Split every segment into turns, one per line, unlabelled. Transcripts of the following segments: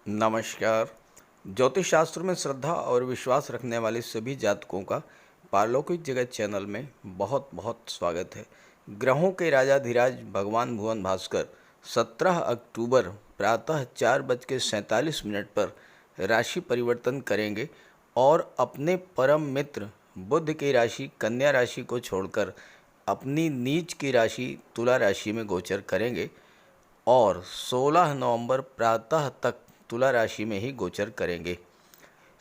नमस्कार। ज्योतिष शास्त्र में श्रद्धा और विश्वास रखने वाले सभी जातकों का पारलौकिक जगत चैनल में बहुत बहुत स्वागत है। ग्रहों के राजाधिराज भगवान भुवन भास्कर 17 अक्टूबर प्रातः 4:47 पर राशि परिवर्तन करेंगे और अपने परम मित्र बुध की राशि कन्या राशि को छोड़कर अपनी नीच की राशि तुला राशि में गोचर करेंगे और 16 नवंबर प्रातः तक तुला राशि में ही गोचर करेंगे।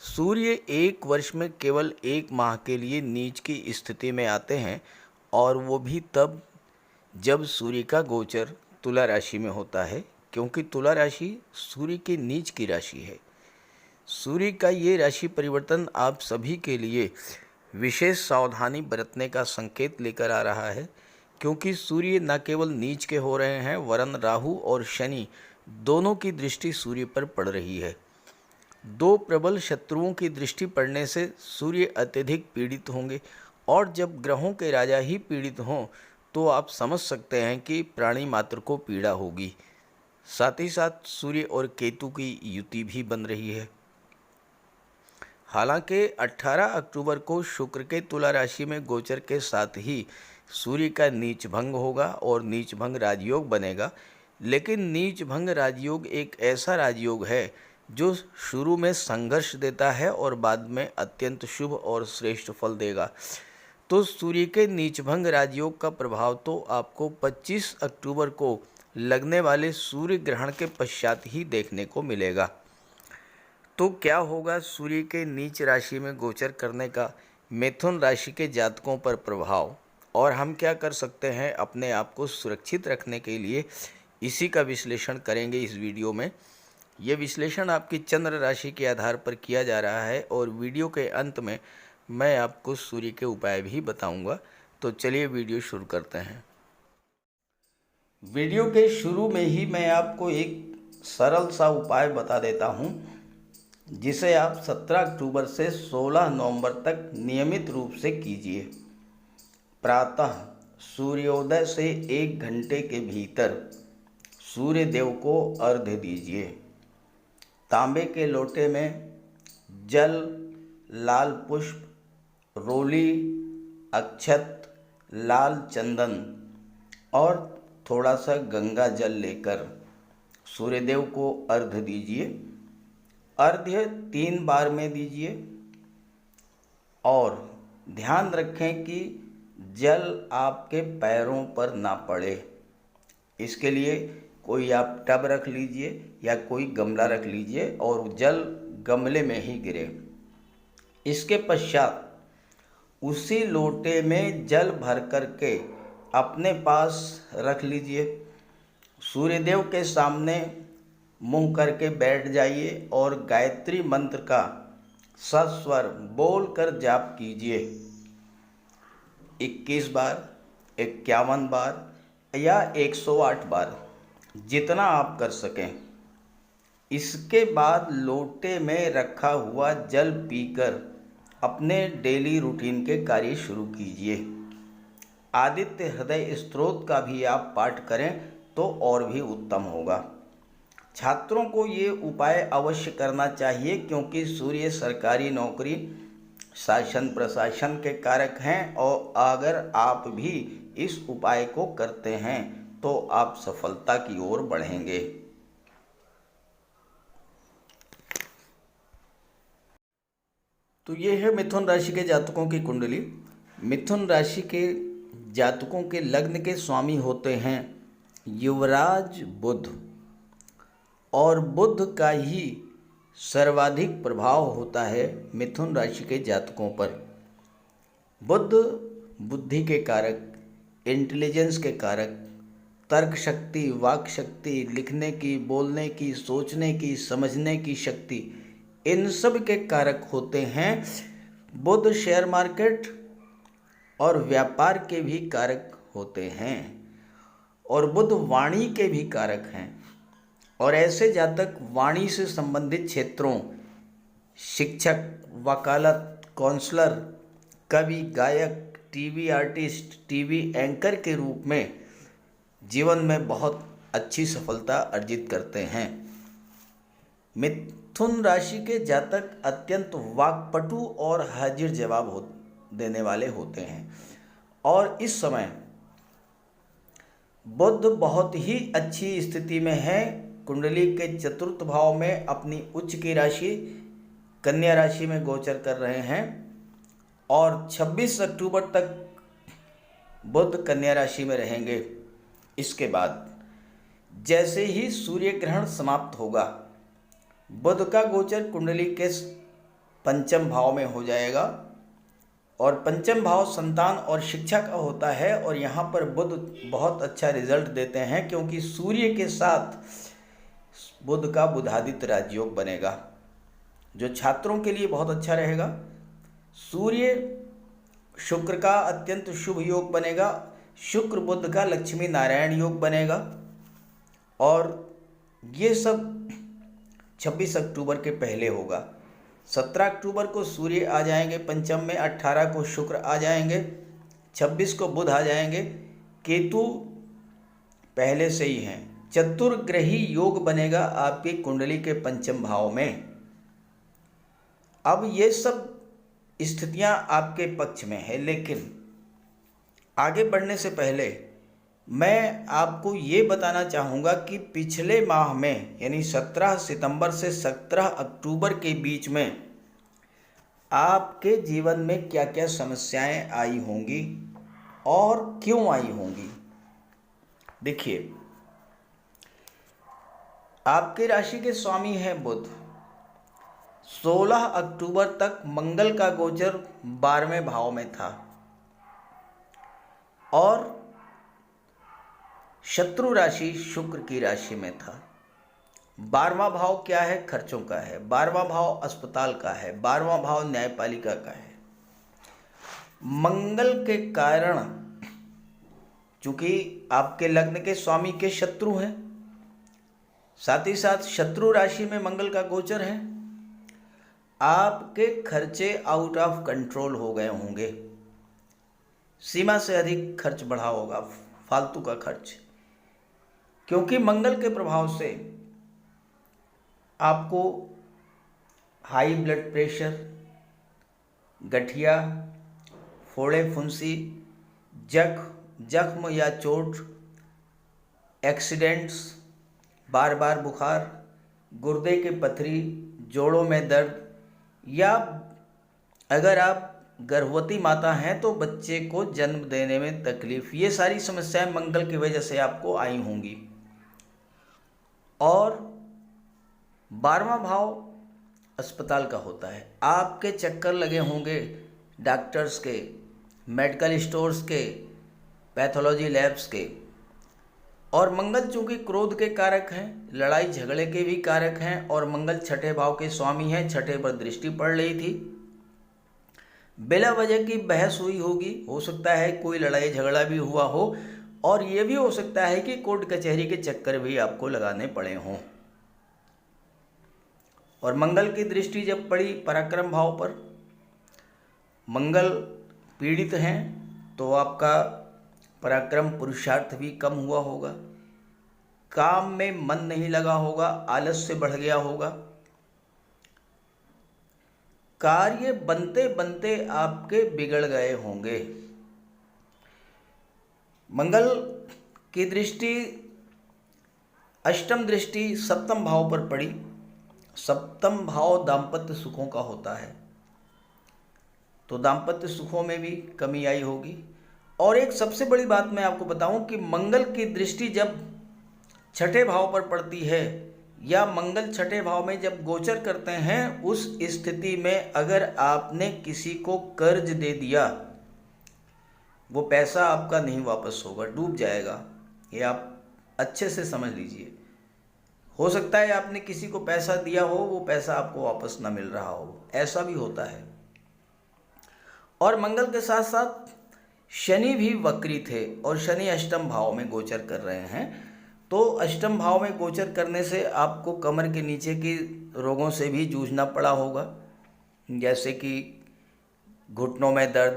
सूर्य एक वर्ष में केवल 1 माह के लिए नीच की स्थिति में आते हैं और वो भी तब जब सूर्य का गोचर तुला राशि में होता है, क्योंकि तुला राशि सूर्य की नीच की राशि है। सूर्य का ये राशि परिवर्तन आप सभी के लिए विशेष सावधानी बरतने का संकेत लेकर आ रहा है, क्योंकि सूर्य न केवल नीच के हो रहे हैं वरन राहु और शनि दोनों की दृष्टि सूर्य पर पड़ रही है। दो प्रबल शत्रुओं की दृष्टि पड़ने से सूर्य अत्यधिक पीड़ित होंगे और जब ग्रहों के राजा ही पीड़ित हों तो आप समझ सकते हैं कि प्राणी मात्र को पीड़ा होगी। साथ ही साथ सूर्य और केतु की युति भी बन रही है। हालांकि 18 अक्टूबर को शुक्र के तुला राशि में गोचर के साथ ही सूर्य का नीच भंग होगा और नीच भंग राजयोग बनेगा, लेकिन नीच भंग राजयोग एक ऐसा राजयोग है जो शुरू में संघर्ष देता है और बाद में अत्यंत शुभ और श्रेष्ठ फल देगा। तो सूर्य के नीच भंग राजयोग का प्रभाव तो आपको 25 अक्टूबर को लगने वाले सूर्य ग्रहण के पश्चात ही देखने को मिलेगा। तो क्या होगा सूर्य के नीच राशि में गोचर करने का मिथुन राशि के जातकों पर प्रभाव, और हम क्या कर सकते हैं अपने आप को सुरक्षित रखने के लिए, इसी का विश्लेषण करेंगे इस वीडियो में। ये विश्लेषण आपकी चंद्र राशि के आधार पर किया जा रहा है और वीडियो के अंत में मैं आपको सूर्य के उपाय भी बताऊंगा। तो चलिए वीडियो शुरू करते हैं। वीडियो के शुरू में ही मैं आपको एक सरल सा उपाय बता देता हूं, जिसे आप 17 अक्टूबर से 16 नवंबर तक नियमित रूप से कीजिए। प्रातः सूर्योदय से 1 घंटे के भीतर सूर्य देव को अर्घ्य दीजिए। तांबे के लोटे में जल, लाल पुष्प, रोली, अक्षत, लाल चंदन और थोड़ा सा गंगा जल लेकर सूर्यदेव को अर्घ्य दीजिए। अर्घ्य 3 बार में दीजिए और ध्यान रखें कि जल आपके पैरों पर ना पड़े। इसके लिए कोई आप टब रख लीजिए या कोई गमला रख लीजिए और जल गमले में ही गिरे। इसके पश्चात उसी लोटे में जल भर करके अपने पास रख लीजिए। सूर्यदेव के सामने मुंह करके बैठ जाइए और गायत्री मंत्र का सस्वर बोल कर जाप कीजिए। 21 बार, 51 बार या 108 बार, जितना आप कर सकें। इसके बाद लोटे में रखा हुआ जल पीकर अपने डेली रूटीन के कार्य शुरू कीजिए। आदित्य हृदय स्तोत्र का भी आप पाठ करें तो और भी उत्तम होगा। छात्रों को ये उपाय अवश्य करना चाहिए, क्योंकि सूर्य सरकारी नौकरी, शासन प्रशासन के कारक हैं और अगर आप भी इस उपाय को करते हैं तो आप सफलता की ओर बढ़ेंगे। तो ये है मिथुन राशि के जातकों की कुंडली। मिथुन राशि के जातकों के लग्न के स्वामी होते हैं युवराज बुध, और बुध का ही सर्वाधिक प्रभाव होता है मिथुन राशि के जातकों पर। बुध बुद्धि के कारक, इंटेलिजेंस के कारक, तर्क शक्ति, वाक शक्ति, लिखने की, बोलने की, सोचने की, समझने की शक्ति, इन सब के कारक होते हैं। बुध शेयर मार्केट और व्यापार के भी कारक होते हैं और बुध वाणी के भी कारक हैं। और ऐसे जातक वाणी से संबंधित क्षेत्रों, शिक्षक, वकालत, काउंसलर, कवि, गायक, टीवी आर्टिस्ट, टीवी एंकर के रूप में जीवन में बहुत अच्छी सफलता अर्जित करते हैं। मिथुन राशि के जातक अत्यंत वाक्पटु और हाजिर जवाब देने वाले होते हैं और इस समय बुध बहुत ही अच्छी स्थिति में है। कुंडली के चतुर्थ भाव में अपनी उच्च की राशि कन्या राशि में गोचर कर रहे हैं और 26 अक्टूबर तक बुध कन्या राशि में रहेंगे। इसके बाद जैसे ही सूर्य ग्रहण समाप्त होगा, बुध का गोचर कुंडली के पंचम भाव में हो जाएगा और पंचम भाव संतान और शिक्षा का होता है और यहाँ पर बुध बहुत अच्छा रिजल्ट देते हैं क्योंकि सूर्य के साथ बुध का बुधादित्य राजयोग बनेगा जो छात्रों के लिए बहुत अच्छा रहेगा। सूर्य शुक्र का अत्यंत शुभ योग बनेगा, शुक्र बुध का लक्ष्मी नारायण योग बनेगा और ये सब 26 अक्टूबर के पहले होगा। 17 अक्टूबर को सूर्य आ जाएंगे पंचम में, 18 को शुक्र आ जाएंगे, 26 को बुध आ जाएंगे, केतु पहले से ही हैं। चतुर्ग्रही योग बनेगा आपकी कुंडली के पंचम भाव में। अब ये सब स्थितियां आपके पक्ष में है, लेकिन आगे बढ़ने से पहले मैं आपको ये बताना चाहूँगा कि पिछले माह में यानी 17 सितंबर से 17 अक्टूबर के बीच में आपके जीवन में क्या क्या समस्याएं आई होंगी और क्यों आई होंगी। देखिए, आपकी राशि के स्वामी हैं बुध। 16 अक्टूबर तक मंगल का गोचर 12वें भाव में था और शत्रु राशि शुक्र की राशि में था। 12वां भाव क्या है? खर्चों का है। 12वां भाव अस्पताल का है। 12वां भाव न्यायपालिका का है। मंगल के कारण, चूंकि आपके लग्न के स्वामी के शत्रु हैं, साथ ही साथ शत्रु राशि में मंगल का गोचर है, आपके खर्चे आउट ऑफ कंट्रोल हो गए होंगे। सीमा से अधिक खर्च बढ़ा होगा, फालतू का खर्च, क्योंकि मंगल के प्रभाव से आपको हाई ब्लड प्रेशर, गठिया, फोड़े फुंसी, जख्म या चोट, एक्सीडेंट्स, बार बार बुखार, गुर्दे के पथरी, जोड़ों में दर्द, या अगर आप गर्भवती माता हैं तो बच्चे को जन्म देने में तकलीफ, ये सारी समस्याएं मंगल की वजह से आपको आई होंगी। और 12वां भाव अस्पताल का होता है। आपके चक्कर लगे होंगे डॉक्टर्स के, मेडिकल स्टोर्स के, पैथोलॉजी लैब्स के। और मंगल चूंकि क्रोध के कारक हैं, लड़ाई झगड़े के भी कारक हैं और मंगल छठे भाव के स्वामी हैं, छठे पर दृष्टि पड़ रही थी, बिला वजह की बहस हुई होगी। हो सकता है कोई लड़ाई झगड़ा भी हुआ हो और ये भी हो सकता है कि कोर्ट कचहरी के चक्कर भी आपको लगाने पड़े हों। और मंगल की दृष्टि जब पड़ी पराक्रम भाव पर, मंगल पीड़ित हैं तो आपका पराक्रम पुरुषार्थ भी कम हुआ होगा, काम में मन नहीं लगा होगा, आलस्य बढ़ गया होगा, कार्य बनते बनते आपके बिगड़ गए होंगे। मंगल की दृष्टि, अष्टम दृष्टि सप्तम भाव पर पड़ी। सप्तम भाव दाम्पत्य सुखों का होता है, तो दाम्पत्य सुखों में भी कमी आई होगी। और एक सबसे बड़ी बात मैं आपको बताऊं कि मंगल की दृष्टि जब छठे भाव पर पड़ती है या मंगल छठे भाव में जब गोचर करते हैं, उस स्थिति में अगर आपने किसी को कर्ज दे दिया, वो पैसा आपका नहीं वापस होगा, डूब जाएगा। ये आप अच्छे से समझ लीजिए। हो सकता है आपने किसी को पैसा दिया हो, वो पैसा आपको वापस ना मिल रहा हो, ऐसा भी होता है। और मंगल के साथ साथ शनि भी वक्री थे और शनि अष्टम भाव में गोचर कर रहे हैं, तो अष्टम भाव में गोचर करने से आपको कमर के नीचे के रोगों से भी जूझना पड़ा होगा, जैसे कि घुटनों में दर्द,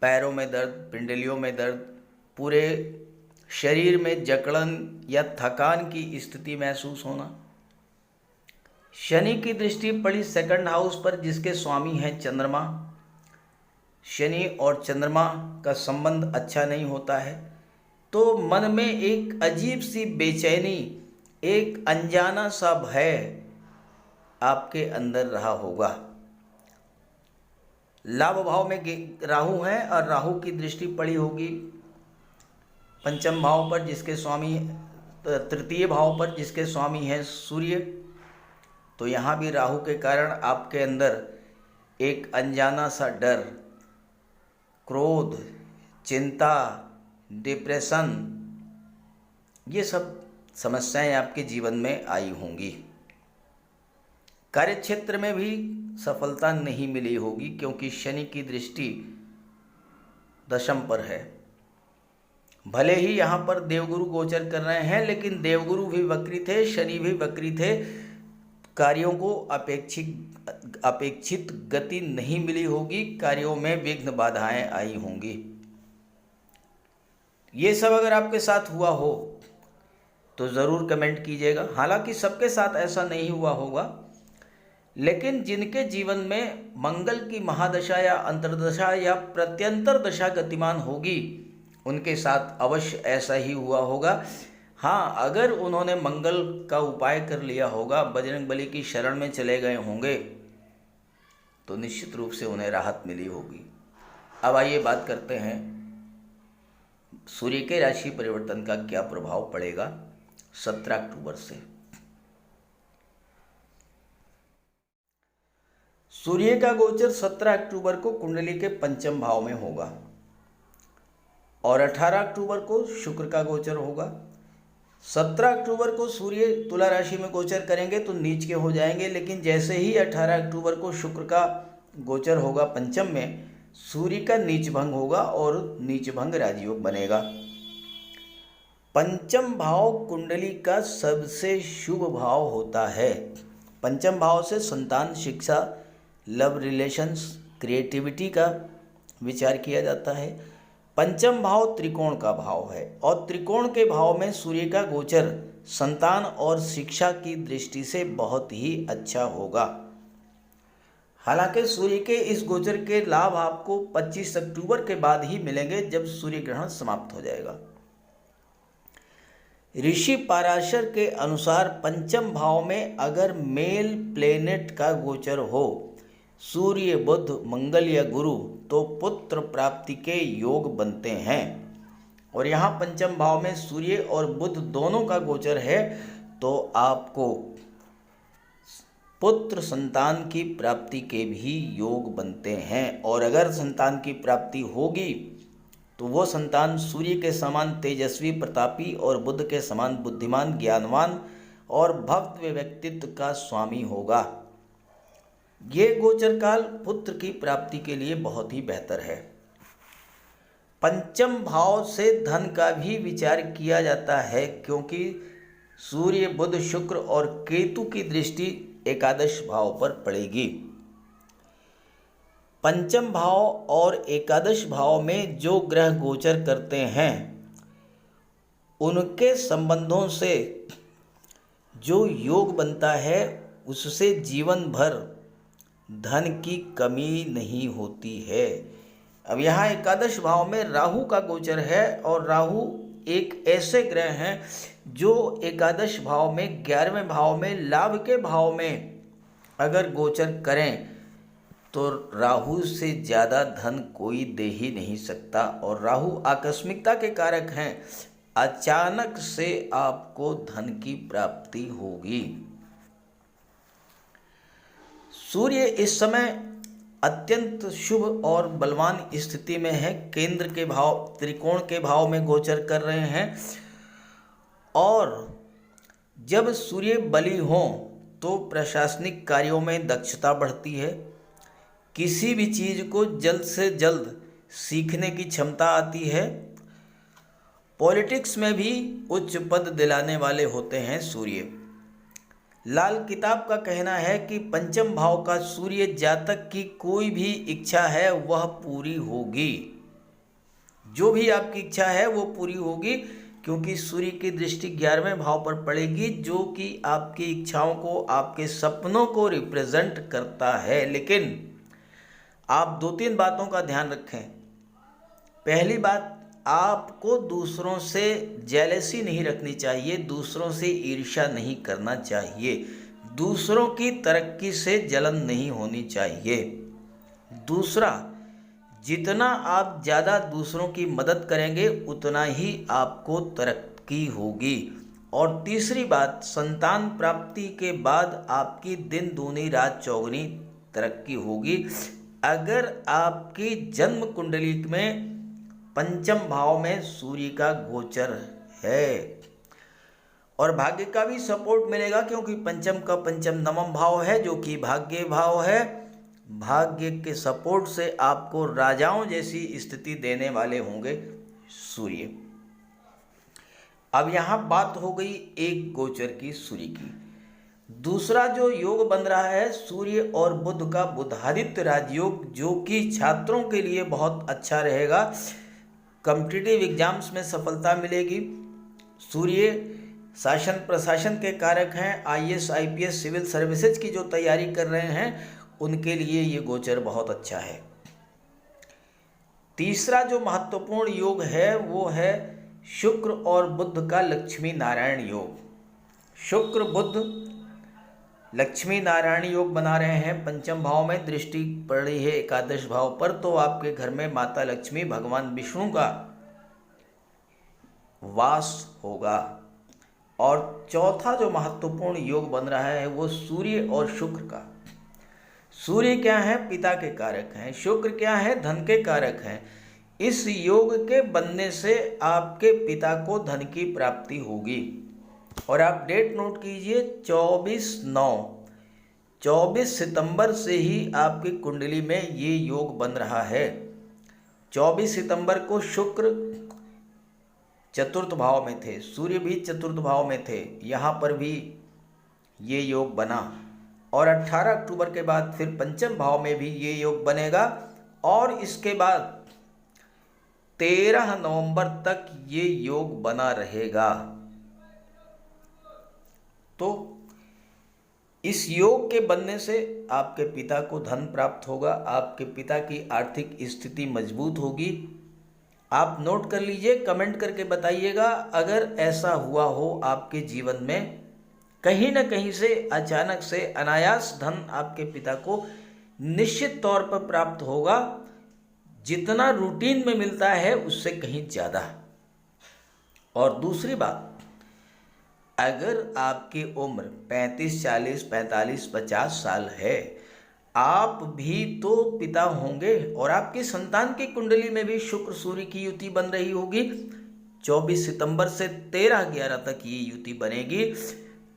पैरों में दर्द, पिंडलियों में दर्द, पूरे शरीर में जकड़न या थकान की स्थिति महसूस होना, शनि की दृष्टि पड़ी सेकंड हाउस पर, जिसके स्वामी हैं चंद्रमा। शनि और चंद्रमा का संबंध अच्छा नहीं होता है, तो मन में एक अजीब सी बेचैनी, एक अनजाना सा भय आपके अंदर रहा होगा। लाभ भाव में राहु है और राहु की दृष्टि पड़ी होगी पंचम भाव पर, जिसके स्वामी तृतीय भाव पर, जिसके स्वामी हैं सूर्य। तो यहाँ भी राहु के कारण आपके अंदर एक अनजाना सा डर, क्रोध, चिंता, डिप्रेशन, ये सब समस्याएं आपके जीवन में आई होंगी। कार्यक्षेत्र में भी सफलता नहीं मिली होगी, क्योंकि शनि की दृष्टि दशम पर है। भले ही यहाँ पर देवगुरु गोचर कर रहे हैं, लेकिन देवगुरु भी वक्री थे, शनि भी वक्री थे। कार्यों को अपेक्षित गति नहीं मिली होगी, कार्यों में विघ्न बाधाएं आई होंगी। ये सब अगर आपके साथ हुआ हो तो ज़रूर कमेंट कीजिएगा। हालांकि सबके साथ ऐसा नहीं हुआ होगा, लेकिन जिनके जीवन में मंगल की महादशा या अंतर्दशा या प्रत्यंतर दशा गतिमान होगी, उनके साथ अवश्य ऐसा ही हुआ होगा। हाँ, अगर उन्होंने मंगल का उपाय कर लिया होगा, बजरंगबली की शरण में चले गए होंगे, तो निश्चित रूप से उन्हें राहत मिली होगी। अब आइए बात करते हैं सूर्य के राशि परिवर्तन का क्या प्रभाव पड़ेगा 17 अक्टूबर से। सूर्य का गोचर 17 अक्टूबर को कुंडली के पंचम भाव में होगा और 18 अक्टूबर को शुक्र का गोचर होगा। 17 अक्टूबर को सूर्य तुला राशि में गोचर करेंगे तो नीच के हो जाएंगे, लेकिन जैसे ही 18 अक्टूबर को शुक्र का गोचर होगा पंचम में, सूर्य का नीच भंग होगा और नीच भंग राजयोग बनेगा। पंचम भाव कुंडली का सबसे शुभ भाव होता है। पंचम भाव से संतान, शिक्षा, लव रिलेशंस, क्रिएटिविटी का विचार किया जाता है। पंचम भाव त्रिकोण का भाव है और त्रिकोण के भाव में सूर्य का गोचर संतान और शिक्षा की दृष्टि से बहुत ही अच्छा होगा। हालांकि सूर्य के इस गोचर के लाभ आपको 25 अक्टूबर के बाद ही मिलेंगे, जब सूर्य ग्रहण समाप्त हो जाएगा। ऋषि पाराशर के अनुसार पंचम भाव में अगर मेल प्लेनेट का गोचर हो, सूर्य, बुध, मंगल या गुरु, तो पुत्र प्राप्ति के योग बनते हैं। और यहाँ पंचम भाव में सूर्य और बुध दोनों का गोचर है, तो आपको पुत्र संतान की प्राप्ति के भी योग बनते हैं। और अगर संतान की प्राप्ति होगी तो वो संतान सूर्य के समान तेजस्वी, प्रतापी और बुध के समान बुद्धिमान, ज्ञानवान और भव्य व्यक्तित्व का स्वामी होगा। ये गोचर काल पुत्र की प्राप्ति के लिए बहुत ही बेहतर है। पंचम भाव से धन का भी विचार किया जाता है, क्योंकि सूर्य, बुध, शुक्र और केतु की दृष्टि एकादश भाव पर पड़ेगी। पंचम भाव और एकादश भाव में जो ग्रह गोचर करते हैं, उनके संबंधों से जो योग बनता है, उससे जीवन भर धन की कमी नहीं होती है। अब यहाँ एकादश भाव में राहु का गोचर है और राहु एक ऐसे ग्रह हैं जो एकादश भाव में, 11वें भाव में, लाभ के भाव में अगर गोचर करें तो राहु से ज़्यादा धन कोई दे ही नहीं सकता। और राहु आकस्मिकता के कारक हैं, अचानक से आपको धन की प्राप्ति होगी। सूर्य इस समय अत्यंत शुभ और बलवान स्थिति में है, केंद्र के भाव, त्रिकोण के भाव में गोचर कर रहे हैं। और जब सूर्य बली हों तो प्रशासनिक कार्यों में दक्षता बढ़ती है, किसी भी चीज़ को जल्द से जल्द सीखने की क्षमता आती है। पॉलिटिक्स में भी उच्च पद दिलाने वाले होते हैं सूर्य। लाल किताब का कहना है कि पंचम भाव का सूर्य जातक की कोई भी इच्छा है वह पूरी होगी। जो भी आपकी इच्छा है वो पूरी होगी। क्योंकि सूर्य की दृष्टि 11वें भाव पर पड़ेगी, जो कि आपकी इच्छाओं को, आपके सपनों को रिप्रेजेंट करता है। लेकिन आप 2-3 बातों का ध्यान रखें। पहली बात, आपको दूसरों से जेलसी नहीं रखनी चाहिए, दूसरों से ईर्ष्या नहीं करना चाहिए, दूसरों की तरक्की से जलन नहीं होनी चाहिए। दूसरा, जितना आप ज़्यादा दूसरों की मदद करेंगे उतना ही आपको तरक्की होगी। और तीसरी बात, संतान प्राप्ति के बाद आपकी दिन दूनी रात चौगुनी तरक्की होगी। अगर आपकी जन्म कुंडली में पंचम भाव में सूर्य का गोचर है, और भाग्य का भी सपोर्ट मिलेगा, क्योंकि पंचम का पंचम नवम भाव है जो कि भाग्य भाव है। भाग्य के सपोर्ट से आपको राजाओं जैसी स्थिति देने वाले होंगे सूर्य। अब यहाँ बात हो गई एक गोचर की, सूर्य की। दूसरा जो योग बन रहा है सूर्य और बुध का, बुधादित्य राजयोग, जो कि छात्रों के लिए बहुत अच्छा रहेगा। कॉम्पिटिटिव एग्जाम्स में सफलता मिलेगी। सूर्य शासन प्रशासन के कारक हैं। आईएएस आईपीएस सिविल सर्विसेज की जो तैयारी कर रहे हैं उनके लिए ये गोचर बहुत अच्छा है। तीसरा जो महत्वपूर्ण योग है वो है शुक्र और बुध का लक्ष्मी नारायण योग। शुक्र बुध लक्ष्मी नारायण योग बना रहे हैं, पंचम भाव में दृष्टि पड़ रही है एकादश भाव पर, तो आपके घर में माता लक्ष्मी, भगवान विष्णु का वास होगा। और चौथा जो महत्वपूर्ण योग बन रहा है वो सूर्य और शुक्र का। सूर्य क्या है? पिता के कारक हैं। शुक्र क्या है? धन के कारक हैं। इस योग के बनने से आपके पिता को धन की प्राप्ति होगी। और आप डेट नोट कीजिए, 24 सितंबर से ही आपकी कुंडली में ये योग बन रहा है। 24 सितंबर को शुक्र चतुर्थ भाव में थे, सूर्य भी चतुर्थ भाव में थे, यहाँ पर भी ये योग बना। और 18 अक्टूबर के बाद फिर पंचम भाव में भी ये योग बनेगा। और इसके बाद 13 नवंबर तक ये योग बना रहेगा। तो इस योग के बनने से आपके पिता को धन प्राप्त होगा, आपके पिता की आर्थिक स्थिति मजबूत होगी। आप नोट कर लीजिए, कमेंट करके बताइएगा अगर ऐसा हुआ हो आपके जीवन में। कहीं ना कहीं से अचानक से अनायास धन आपके पिता को निश्चित तौर पर प्राप्त होगा, जितना रूटीन में मिलता है उससे कहीं ज़्यादा। और दूसरी बात, अगर आपकी उम्र 35, 40, 45, 50 साल है, आप भी तो पिता होंगे और आपकी संतान की कुंडली में भी शुक्र सूर्य की युति बन रही होगी। 24 सितंबर से 13/11 तक ये युति बनेगी।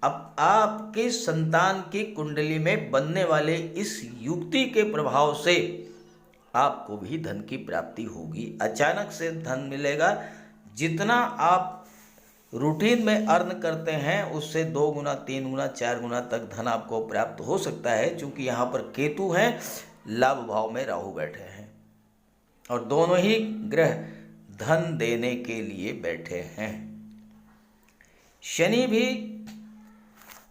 अब आपके संतान की कुंडली में बनने वाले इस युति के प्रभाव से आपको भी धन की प्राप्ति होगी। अचानक से धन मिलेगा। जितना आप रूटीन में अर्न करते हैं उससे 2 गुना, 3 गुना, 4 गुना तक धन आपको प्राप्त हो सकता है, क्योंकि यहाँ पर केतु हैं, लाभ भाव में राहु बैठे हैं और दोनों ही ग्रह धन देने के लिए बैठे हैं। शनि भी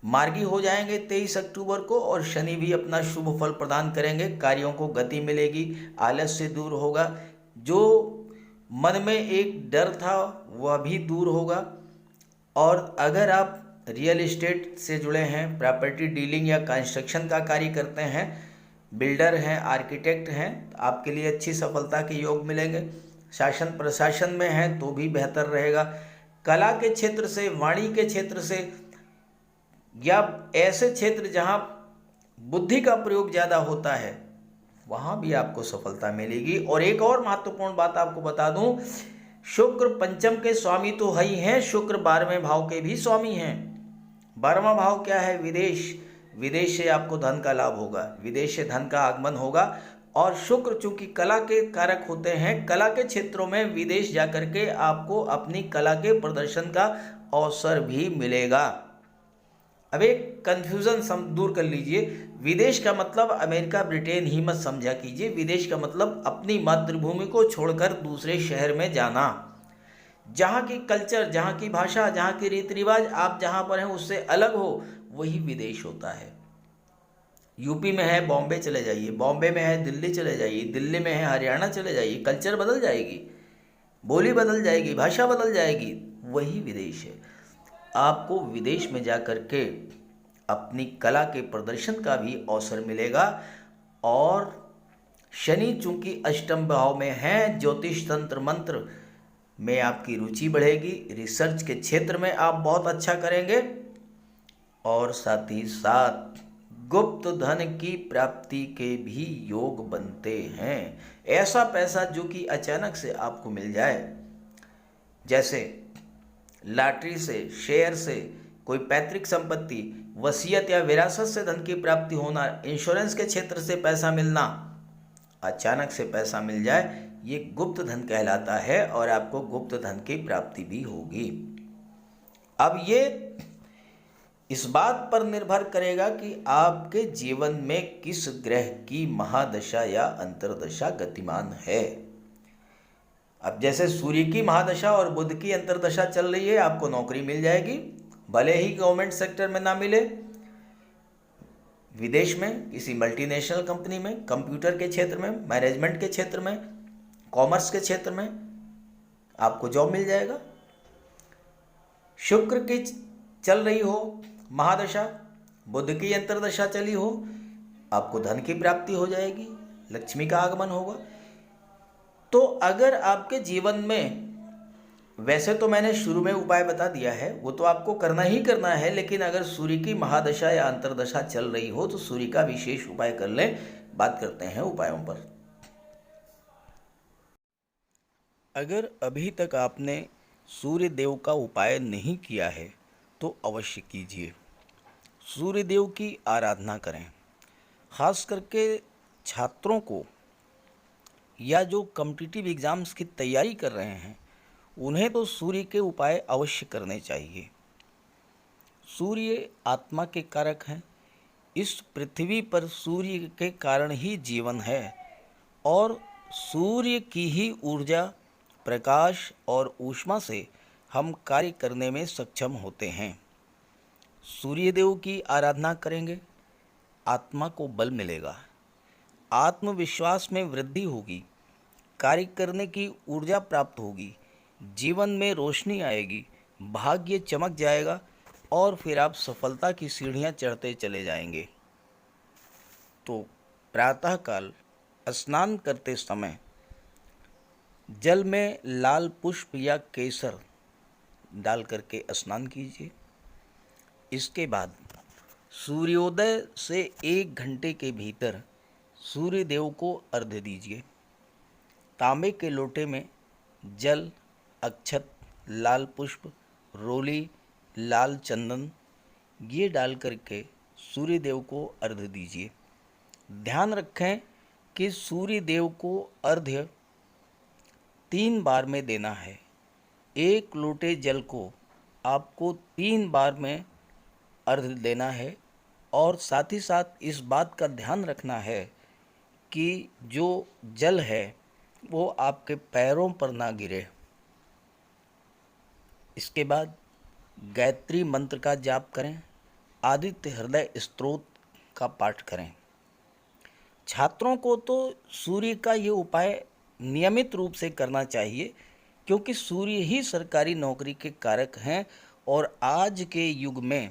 मार्गी हो जाएंगे 23 अक्टूबर को, और शनि भी अपना शुभ फल प्रदान करेंगे। कार्यों को गति मिलेगी, आलस्य दूर होगा, जो मन में एक डर था वह भी दूर होगा। और अगर आप रियल एस्टेट से जुड़े हैं, प्रॉपर्टी डीलिंग या कंस्ट्रक्शन का कार्य करते हैं, बिल्डर हैं, आर्किटेक्ट हैं, तो आपके लिए अच्छी सफलता के योग मिलेंगे। शासन प्रशासन में हैं तो भी बेहतर रहेगा। कला के क्षेत्र से, वाणी के क्षेत्र से, या ऐसे क्षेत्र जहां बुद्धि का प्रयोग ज़्यादा होता है वहां भी आपको सफलता मिलेगी। और एक और महत्वपूर्ण बात आपको बता दूं, शुक्र पंचम के स्वामी तो है ही हैं, शुक्र 12वें भाव के भी स्वामी हैं। 12वां भाव क्या है? विदेश। विदेश से आपको धन का लाभ होगा, विदेश से धन का आगमन होगा। और शुक्र चूंकि कला के कारक होते हैं, कला के क्षेत्रों में विदेश जाकर के आपको अपनी कला के प्रदर्शन का अवसर भी मिलेगा। अब एक कन्फ्यूज़न दूर कर लीजिए। विदेश का मतलब अमेरिका, ब्रिटेन ही मत समझा कीजिए। विदेश का मतलब अपनी मातृभूमि को छोड़कर दूसरे शहर में जाना। जहाँ की कल्चर, जहाँ की भाषा, जहाँ के रीति रिवाज आप जहाँ पर हैं उससे अलग हो, वही विदेश होता है। यूपी में है बॉम्बे चले जाइए, बॉम्बे में है दिल्ली चले जाइए, दिल्ली में है हरियाणा चले जाइए, कल्चर बदल जाएगी, बोली बदल जाएगी, भाषा बदल जाएगी, वही विदेश है। आपको विदेश में जा कर के अपनी कला के प्रदर्शन का भी अवसर मिलेगा। और शनि चूंकि अष्टम भाव में है, ज्योतिष तंत्र मंत्र में आपकी रुचि बढ़ेगी, रिसर्च के क्षेत्र में आप बहुत अच्छा करेंगे, और साथ ही साथ गुप्त धन की प्राप्ति के भी योग बनते हैं। ऐसा पैसा जो कि अचानक से आपको मिल जाए, जैसे लॉटरी से, शेयर से, कोई पैतृक संपत्ति, वसीयत या विरासत से धन की प्राप्ति होना, इंश्योरेंस के क्षेत्र से पैसा मिलना, अचानक से पैसा मिल जाए, ये गुप्त धन कहलाता है और आपको गुप्त धन की प्राप्ति भी होगी। अब ये इस बात पर निर्भर करेगा कि आपके जीवन में किस ग्रह की महादशा या अंतर्दशा गतिमान है। अब जैसे सूर्य की महादशा और बुध की अंतर्दशा चल रही है, आपको नौकरी मिल जाएगी, भले ही गवर्नमेंट सेक्टर में ना मिले, विदेश में किसी मल्टीनेशनल कंपनी में, कंप्यूटर के क्षेत्र में, मैनेजमेंट के क्षेत्र में, कॉमर्स के क्षेत्र में आपको जॉब मिल जाएगा। शुक्र की चल रही हो महादशा, बुध की अंतर्दशा चली हो, आपको धन की प्राप्ति हो जाएगी, लक्ष्मी का आगमन होगा। तो अगर आपके जीवन में, वैसे तो मैंने शुरू में उपाय बता दिया है, वो तो आपको करना ही करना है, लेकिन अगर सूर्य की महादशा या अंतर्दशा चल रही हो तो सूर्य का विशेष उपाय कर लें। बात करते हैं उपायों पर। अगर अभी तक आपने सूर्य देव का उपाय नहीं किया है तो अवश्य कीजिए। सूर्य देव की आराधना करें। खास करके छात्रों को या जो कॉम्पिटिटिव एग्ज़ाम्स की तैयारी कर रहे हैं, उन्हें तो सूर्य के उपाय अवश्य करने चाहिए। सूर्य आत्मा के कारक हैं। इस पृथ्वी पर सूर्य के कारण ही जीवन है और सूर्य की ही ऊर्जा, प्रकाश और ऊष्मा से हम कार्य करने में सक्षम होते हैं। सूर्यदेव की आराधना करेंगे, आत्मा को बल मिलेगा, आत्मविश्वास में वृद्धि होगी, कार्य करने की ऊर्जा प्राप्त होगी, जीवन में रोशनी आएगी, भाग्य चमक जाएगा और फिर आप सफलता की सीढ़ियां चढ़ते चले जाएंगे। तो प्रातःकाल स्नान करते समय जल में लाल पुष्प या केसर डाल करके स्नान कीजिए। इसके बाद सूर्योदय से 1 घंटे के भीतर सूर्य देव को अर्घ्य दीजिए। तांबे के लोटे में जल, अक्षत, लाल पुष्प, रोली, लाल चंदन ये डाल करके सूर्य देव को अर्घ्य दीजिए। ध्यान रखें कि सूर्य देव को अर्घ्य 3 बार में देना है। 1 लोटे जल को आपको 3 बार में अर्घ्य देना है और साथ ही साथ इस बात का ध्यान रखना है कि जो जल है वो आपके पैरों पर ना गिरे। इसके बाद गायत्री मंत्र का जाप करें, आदित्य हृदय स्तोत्र का पाठ करें। छात्रों को तो सूर्य का ये उपाय नियमित रूप से करना चाहिए, क्योंकि सूर्य ही सरकारी नौकरी के कारक हैं और आज के युग में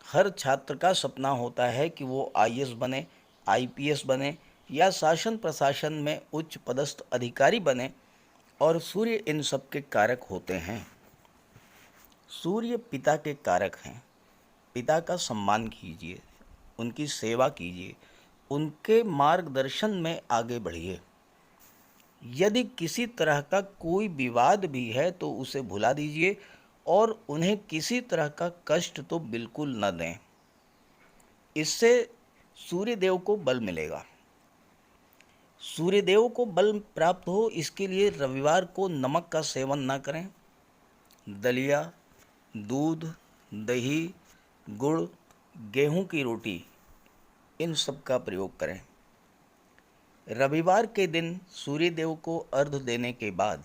हर छात्र का सपना होता है कि वो आईएएस बने, आईपीएस बने या शासन प्रशासन में उच्च पदस्थ अधिकारी बने, और सूर्य इन सब के कारक होते हैं। सूर्य पिता के कारक हैं। पिता का सम्मान कीजिए, उनकी सेवा कीजिए, उनके मार्गदर्शन में आगे बढ़िए। यदि किसी तरह का कोई विवाद भी है तो उसे भुला दीजिए और उन्हें किसी तरह का कष्ट तो बिल्कुल न दें। इससे सूर्यदेव को बल मिलेगा। सूर्यदेव को बल प्राप्त हो, इसके लिए रविवार को नमक का सेवन न करें। दलिया, दूध, दही, गुड़, गेहूं की रोटी, इन सब का प्रयोग करें। रविवार के दिन सूर्यदेव को अर्घ्य देने के बाद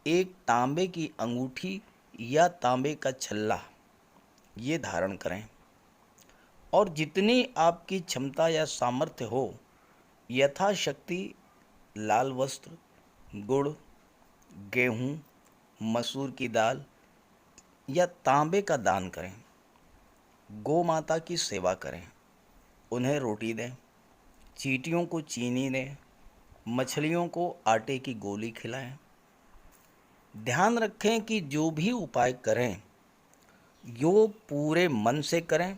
एक तांबे की अंगूठी या तांबे का छल्ला ये धारण करें और जितनी आपकी क्षमता या सामर्थ्य हो यथाशक्ति लाल वस्त्र, गुड़, गेहूँ, मसूर की दाल या तांबे का दान करें। गौ माता की सेवा करें, उन्हें रोटी दें, चींटियों को चीनी दें, मछलियों को आटे की गोली खिलाएं। ध्यान रखें कि जो भी उपाय करें यो पूरे मन से करें।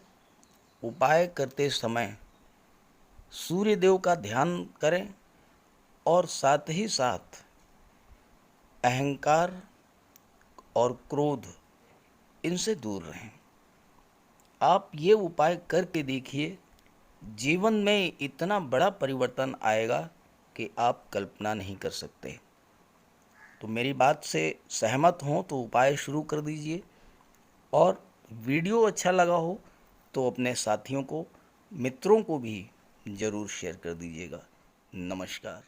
उपाय करते समय सूर्य देव का ध्यान करें और साथ ही साथ अहंकार और क्रोध इनसे दूर रहें। आप ये उपाय करके देखिए, जीवन में इतना बड़ा परिवर्तन आएगा कि आप कल्पना नहीं कर सकते। तो मेरी बात से सहमत हों तो उपाय शुरू कर दीजिए, और वीडियो अच्छा लगा हो तो अपने साथियों को, मित्रों को भी ज़रूर शेयर कर दीजिएगा। नमस्कार।